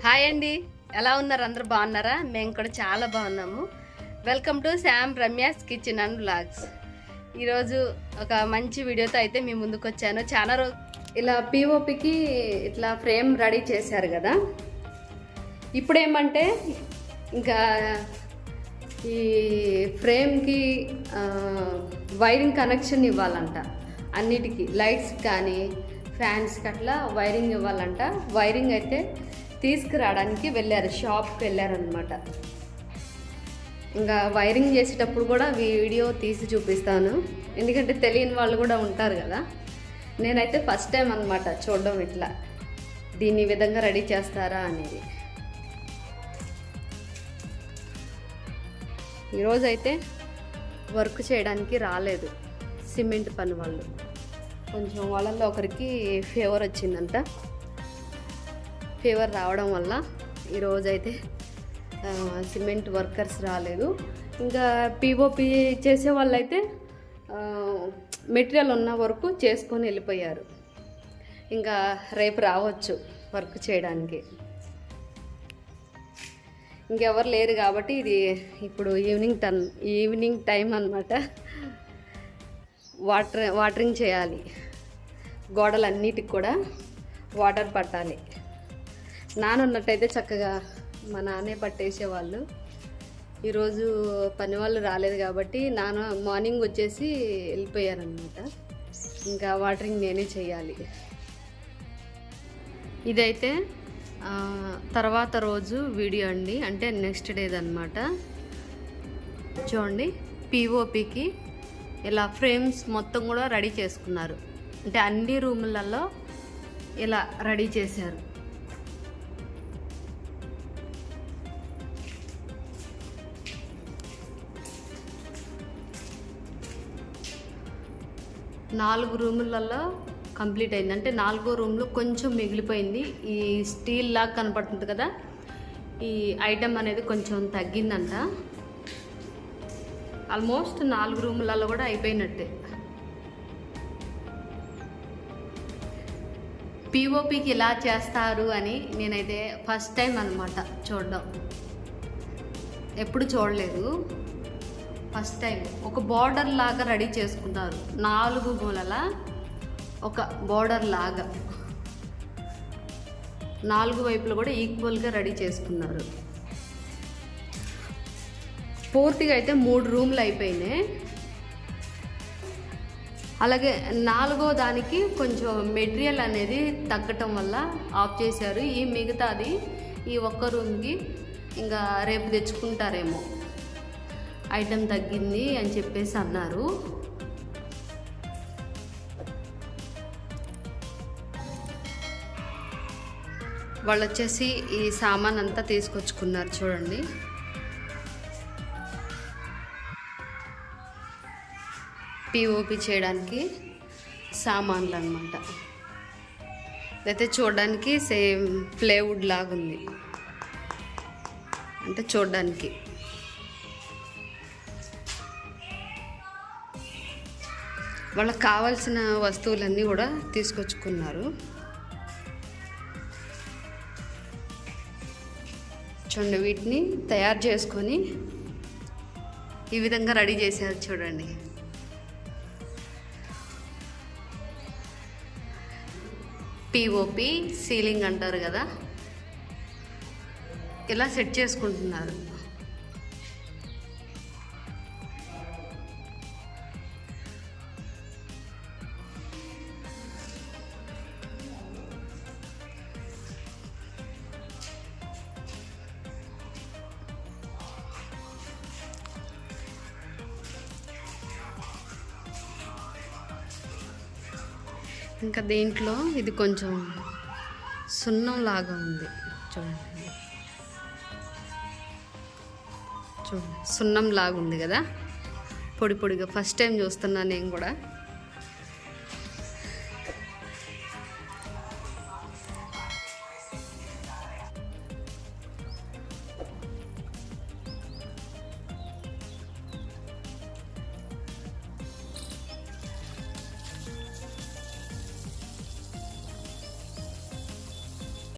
Hi అండి, ఎలా ఉన్నారు? అందరూ బాగున్నారా? మేము కూడా చాలా బాగున్నాము. Welcome to Sam Ramya's kitchen and vlogs. ఈరోజు ఒక మంచి వీడియోతో అయితే మీ ముందుకు వచ్చాను. చాలా రోజు ఇలా పిఓపికి ఇట్లా ఫ్రేమ్ రెడీ చేశారు కదా. ఇప్పుడు ఏమంటే ఇంకా ఈ ఫ్రేమ్కి వైరింగ్ కనెక్షన్ ఇవ్వాలంట. అన్నిటికీ లైట్స్ కానీ ఫ్యాన్స్కి అట్లా వైరింగ్ ఇవ్వాలంట. వైరింగ్ అయితే తీసుకురావడానికి వెళ్ళారు, షాప్కి వెళ్ళారనమాట. ఇంకా వైరింగ్ చేసేటప్పుడు కూడా వీడియో తీసి చూపిస్తాను, ఎందుకంటే తెలియని వాళ్ళు కూడా ఉంటారు కదా. నేనైతే ఫస్ట్ టైం అనమాట చూడడం ఇట్లా దీన్ని విధంగా రెడీ చేస్తారా అనేది. ఈరోజైతే వర్క్ చేయడానికి రాలేదు సిమెంట్ పని వాళ్ళు. కొంచెం వాళ్ళల్లో ఒకరికి ఫీవర్ వచ్చిందంట. ఫీవర్ రావడం వల్ల ఈరోజైతే సిమెంట్ వర్కర్స్ రాలేదు. ఇంకా పిఓపి చేసే వాళ్ళైతే మెటీరియల్ ఉన్న వరకు చేసుకొని వెళ్ళిపోయారు. ఇంకా రేపు రావచ్చు వర్క్ చేయడానికి. ఇంకెవరు లేరు కాబట్టి ఇది ఇప్పుడు ఈవినింగ్ టైం అన్నమాట. వాటరింగ్ చేయాలి. గోడలన్నిటికి కూడా వాటర్ పట్టాలి. నానున్నట్టయితే చక్కగా మా నాన్నే పట్టేసేవాళ్ళు. ఈరోజు పని వాళ్ళు రాలేదు కాబట్టి నాన్న మార్నింగ్ వచ్చేసి వెళ్ళిపోయారనమాట. ఇంకా వాటరింగ్ నేనే చేయాలి. ఇదైతే తర్వాత రోజు వీడియో అండి, అంటే నెక్స్ట్ డేదన్నమాట. చూడండి, పిఓపికి ఇలా ఫ్రేమ్స్ మొత్తం కూడా రెడీ చేసుకున్నారు. అంటే అన్ని రూములలో ఇలా రెడీ చేశారు. నాలుగు రూములలో కంప్లీట్ అయింది. అంటే 4వ రూమ్లో కొంచెం మిగిలిపోయింది. ఈ స్టీల్ లాగా కనపడుతుంది కదా, ఈ ఐటమ్ అనేది కొంచెం తగ్గిందంట. ఆల్మోస్ట్ 4 రూములలో కూడా అయిపోయినట్టే. పిఓపికి ఇలా చేస్తారు అని నేనైతే ఫస్ట్ టైం అనమాట చూడడం. ఎప్పుడు చూడలేదు, ఫస్ట్ టైం. ఒక బార్డర్ లాగా రెడీ చేసుకున్నారు. 4 మూలల ఒక బార్డర్ లాగా 4 వైపులు కూడా ఈక్వల్గా రెడీ చేసుకున్నారు. పూర్తిగా అయితే 3 రూమ్లు అయిపోయినాయి. అలాగే 4వ దానికి కొంచెం మెటీరియల్ అనేది తగ్గటం వల్ల ఆఫ్ చేశారు. ఈ మిగతాది ఈ ఒక్క రూమ్కి ఇంకా రేపు తెచ్చుకుంటారేమో, ఐటెం తగ్గింది అని చెప్పేసి అన్నారు. వాళ్ళు వచ్చేసి ఈ సామాన్ అంతా తీసుకొచ్చుకున్నారు. చూడండి, పిఓపి చేయడానికి సామాన్లు అన్నమాట. అయితే చూడడానికి సేమ్ ప్లేవుడ్ లాగా ఉంది, అంటే చూడడానికి. వాళ్ళకి కావాల్సిన వస్తువులన్నీ కూడా తీసుకొచ్చుకున్నారు. చూడండి, వీటిని తయారు చేసుకొని ఈ విధంగా రెడీ చేశారు. చూడండి, పిఓపి సీలింగ్ అంటారు కదా, ఇలా సెట్ చేసుకుంటున్నారు. ఇంకా దీంట్లో ఇది కొంచెం సున్నం లాగా ఉంది. చూడండి, సున్నం లాగా ఉంది కదా, పొడి పొడిగా. ఫస్ట్ టైం చూస్తున్నాను నేను కూడా.